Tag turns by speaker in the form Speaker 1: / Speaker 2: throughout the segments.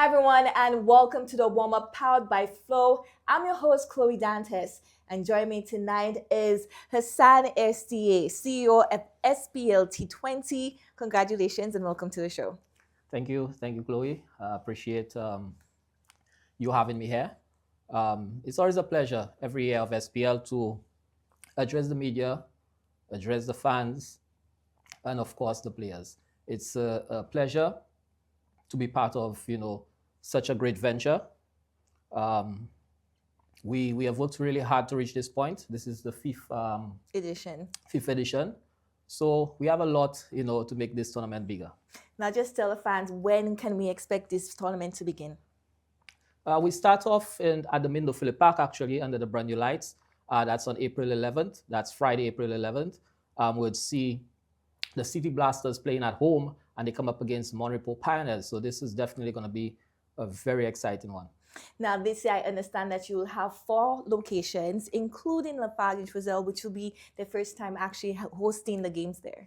Speaker 1: everyone, and welcome to the warm up powered by Flow. I'm your host, Chloe Dantes, and joining me tonight is Hassan STA, CEO of SPL T20. Congratulations and welcome to the show.
Speaker 2: Thank you, Chloe. I appreciate you having me here. It's always a pleasure every year of SPL to address the media, address the fans, and of course the players. It's a pleasure to be part of such a great venture. Um, we have worked really hard to reach this point. This is the
Speaker 1: Edition.
Speaker 2: fifth edition, so we have a lot to make this tournament bigger.
Speaker 1: Now, just tell the fans, when can we expect this tournament to begin?
Speaker 2: We start off at the Mindo Phillip Park, actually, under the brand new lights. That's on April 11th. That's Friday, April 11th. We'll see the City Blasters playing at home, and they come up against Monrepo Pioneers. So this is definitely going to be a very exciting one.
Speaker 1: Now, this year, I understand that you will have 4 locations, including Lafarge and Choiseul, which will be the first time actually hosting the games there.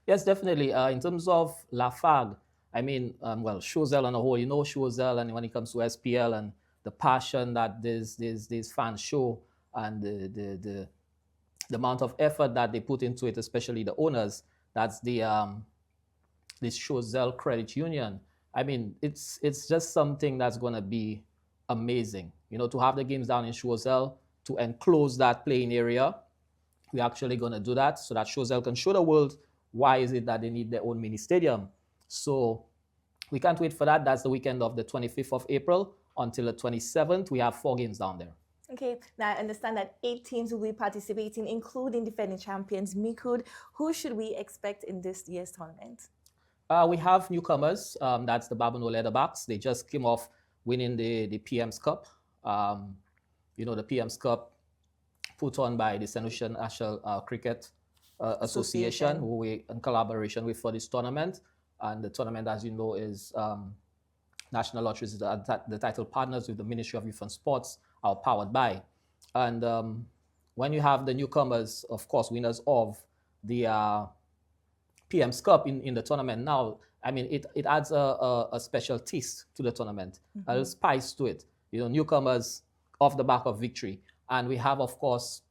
Speaker 2: Yes, definitely. In terms of Lafarge, I mean, Choiseul on the whole, Choiseul, and when it comes to SPL and the passion that these fans show and the amount of effort that they put into it, especially the owners, that's this Choiseul Credit Union. I mean, it's just something that's going to be amazing. To have the games down in Choiseul, to enclose that playing area. We're actually going to do that so that Choiseul can show the world why is it that they need their own mini stadium. So we can't wait for that. That's the weekend of the 25th of April until the 27th. We have 4 games down there.
Speaker 1: Okay, now I understand that 8 teams will be participating, including defending champions Mikud. Who should we expect in this year's tournament?
Speaker 2: We have newcomers. That's the Babonneau Leatherbacks. They just came off winning the PM's Cup. The PM's Cup put on by the St. Lucia National Cricket Association, who we in collaboration with for this tournament. And the tournament, as you know, is National Lotteries, the title partners with the Ministry of Youth and Sports, are powered by. And when you have the newcomers, of course, winners of the PM's Cup in the tournament now, I mean, it adds a special taste to the tournament, a little spice to it. Newcomers off the back of victory. And we have, of course,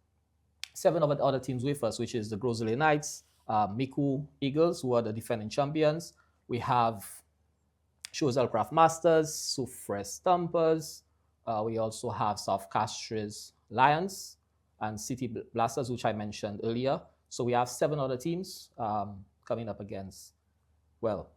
Speaker 2: 7 of the other teams with us, which is the Grosley Knights, Miku Eagles, who are the defending champions. We have Choiseul Craft Masters, Soufrière Stampers. We also have South Castries Lions and City Blasters, which I mentioned earlier. So we have 7 other teams coming up against, well,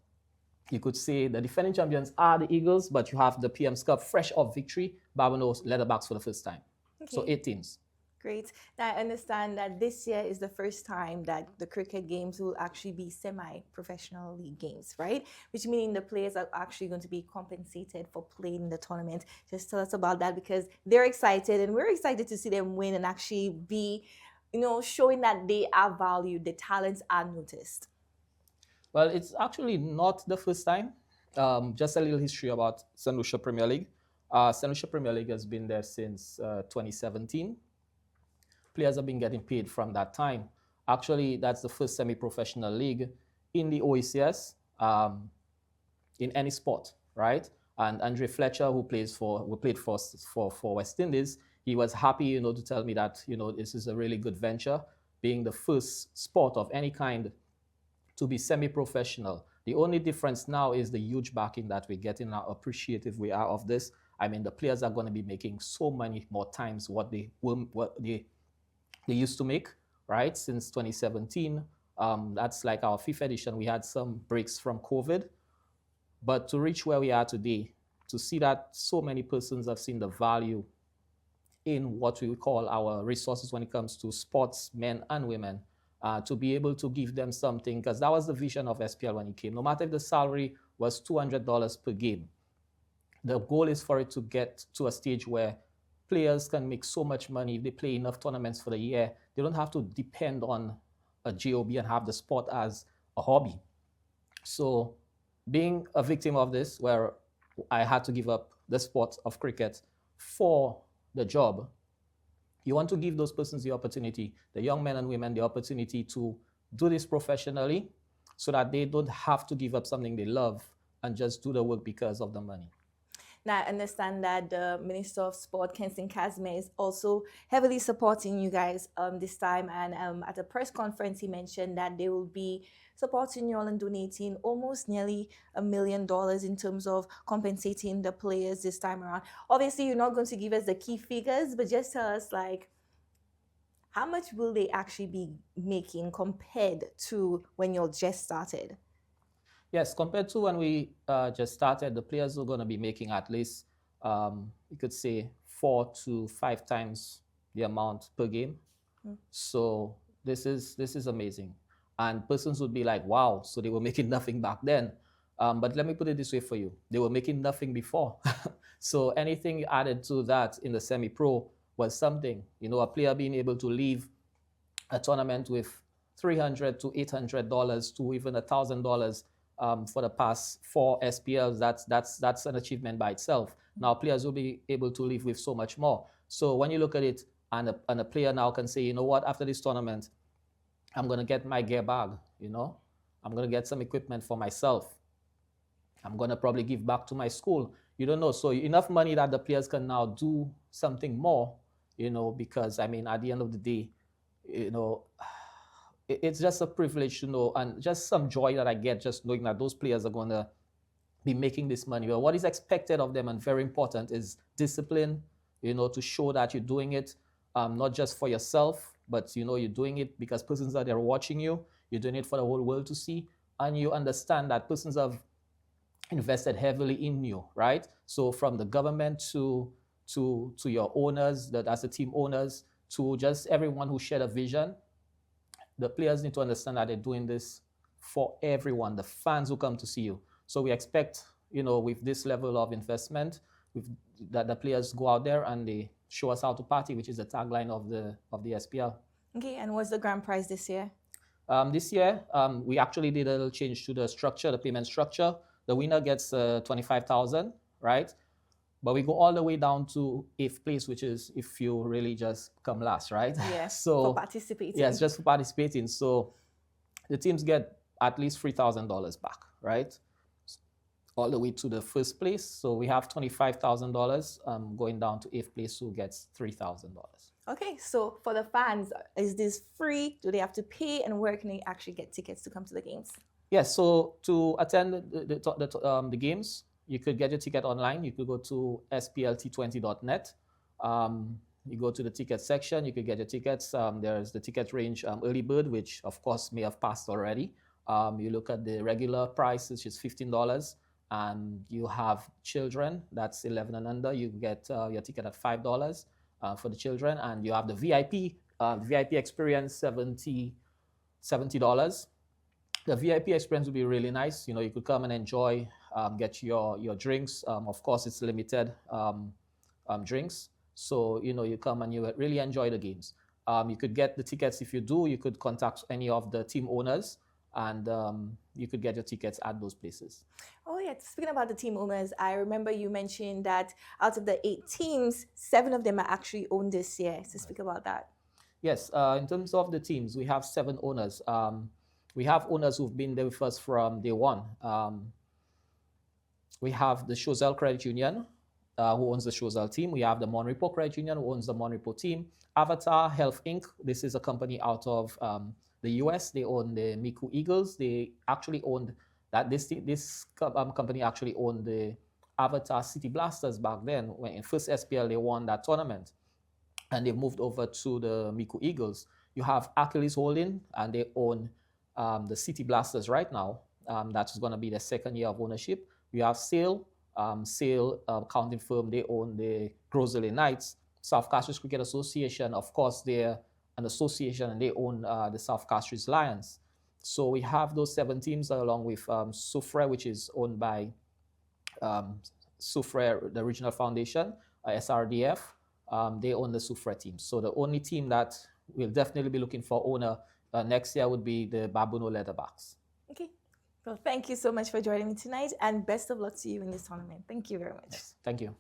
Speaker 2: you could say the defending champions are the Eagles, but you have the PM's Cup fresh off victory, Babonneau Leatherbacks for the first time. Okay. So 8 teams.
Speaker 1: Great. Now, I understand that this year is the first time that the cricket games will actually be semi-professional league games, right? Which meaning the players are actually going to be compensated for playing in the tournament. Just tell us about that, because they're excited and we're excited to see them win and actually be, showing that they are valued, the talents are noticed.
Speaker 2: Well, it's actually not the first time. Just a little history about St. Lucia Premier League. St. Lucia Premier League has been there since 2017. Players have been getting paid from that time. Actually, that's the first semi-professional league in the OECS in any sport, right? And Andre Fletcher, who played for West Indies, he was happy, to tell me that this is a really good venture, being the first sport of any kind to be semi-professional. The only difference now is the huge backing that we're getting, how appreciative we are of this. I mean, the players are going to be making so many more times what they used to make, right? Since 2017. That's like our 5th edition. We had some breaks from COVID. But to reach where we are today, to see that so many persons have seen the value in what we call our resources when it comes to sports, men and women, to be able to give them something, because that was the vision of SPL when it came. No matter if the salary was $200 per game, the goal is for it to get to a stage where players can make so much money if they play enough tournaments for the year. They don't have to depend on a job and have the sport as a hobby. So being a victim of this, where I had to give up the sport of cricket for the job, you want to give those persons the opportunity, the young men and women, the opportunity to do this professionally so that they don't have to give up something they love and just do the work because of the money.
Speaker 1: Now, I understand that the Minister of Sport, Kensington Casimir, is also heavily supporting you guys this time. And at a press conference, he mentioned that they will be supporting you all and donating almost nearly $1 million in terms of compensating the players this time around. Obviously, you're not going to give us the key figures, but just tell us, like, how much will they actually be making compared to when you all just started?
Speaker 2: Yes, compared to when we just started, the players are going to be making at least, you could say, 4 to 5 times the amount per game. So this is amazing. And persons would be like, wow, so they were making nothing back then. But let me put it this way for you. They were making nothing before. So anything added to that in the semi-pro was something. You know, a player being able to leave a tournament with $300 to $800 to even $1,000 for the past 4 SPLs, that's an achievement by itself. Now players will be able to leave with so much more. So when you look at it, and a player now can say, you know what, after this tournament, I'm going to get my gear bag, you know, I'm going to get some equipment for myself. I'm going to probably give back to my school. You don't know. So enough money that the players can now do something more, you know, because, I mean, at the end of the day, you know, it's just a privilege to know, and just some joy that I get just knowing that those players are going to be making this money. But what is expected of them, and very important, is discipline, you know, to show that you're doing it not just for yourself, but, you know, you're doing it because persons are there watching you. You're doing it for the whole world to see. And you understand that persons have invested heavily in you, right? So from the government to your owners, that as the team owners, to just everyone who shared a vision, the players need to understand that they're doing this for everyone, the fans who come to see you. So we expect, you know, with this level of investment, that the players go out there and they show us how to party, which is the tagline of the SPL.
Speaker 1: Okay, and what's the grand prize this year?
Speaker 2: This year, we actually did a little change to the structure, the payment structure. The winner gets $25,000, right? But we go all the way down to 8th place, which is if you really just come last, right?
Speaker 1: Yeah,
Speaker 2: so
Speaker 1: for participating.
Speaker 2: Yes, just for participating. So the teams get at least $3,000 back, right? All the way to the 1st place. So we have $25,000 going down to 8th place, who gets $3,000.
Speaker 1: Okay, so for the fans, is this free? Do they have to pay? And where can they actually get tickets to come to the games?
Speaker 2: Yes, so to attend the games, you could get your ticket online. You could go to splT20.net. You go to the ticket section, you could get your tickets. There's the ticket range early bird, which of course may have passed already. You look at the regular price, which is $15. And you have children, that's 11 and under. You get your ticket at $5 for the children. And you have the VIP experience, $70. The VIP experience will be really nice. You know, you could come and enjoy, get your drinks. Of course, it's limited drinks. So, you know, you come and you really enjoy the games. You could get the tickets. If you do, you could contact any of the team owners, and you could get your tickets at those places.
Speaker 1: Oh yeah, speaking about the team owners, I remember you mentioned that out of the 8 teams, 7 of them are actually owned this year. So speak about that.
Speaker 2: Yes, in terms of the teams, we have 7 owners. We have owners who've been there with us from day one. We have the Choiseul Credit Union, who owns the Choiseul team. We have the Monrepo Credit Union, who owns the Monrepo team. Avatar Health Inc., this is a company out of the US. They own the Miku Eagles. They actually owned that. This company actually owned the Avatar City Blasters back then. When in first SPL, they won that tournament. And they moved over to the Miku Eagles. You have Achilles Holding, and they own the City Blasters right now. That's going to be the 2nd year of ownership. We have Sale accounting firm. They own the Groseley Knights. South Castries Cricket Association, of course, they're an association, and they own the South Castries Lions. So we have those 7 teams along with Soufriere, which is owned by Soufriere, the regional foundation, SRDF. They own the Soufriere team. So the only team that we'll definitely be looking for owner next year would be the Babuno Leatherbacks.
Speaker 1: Okay. Well, thank you so much for joining me tonight, and best of luck to you in this tournament. Thank you very much.
Speaker 2: Yes, thank you.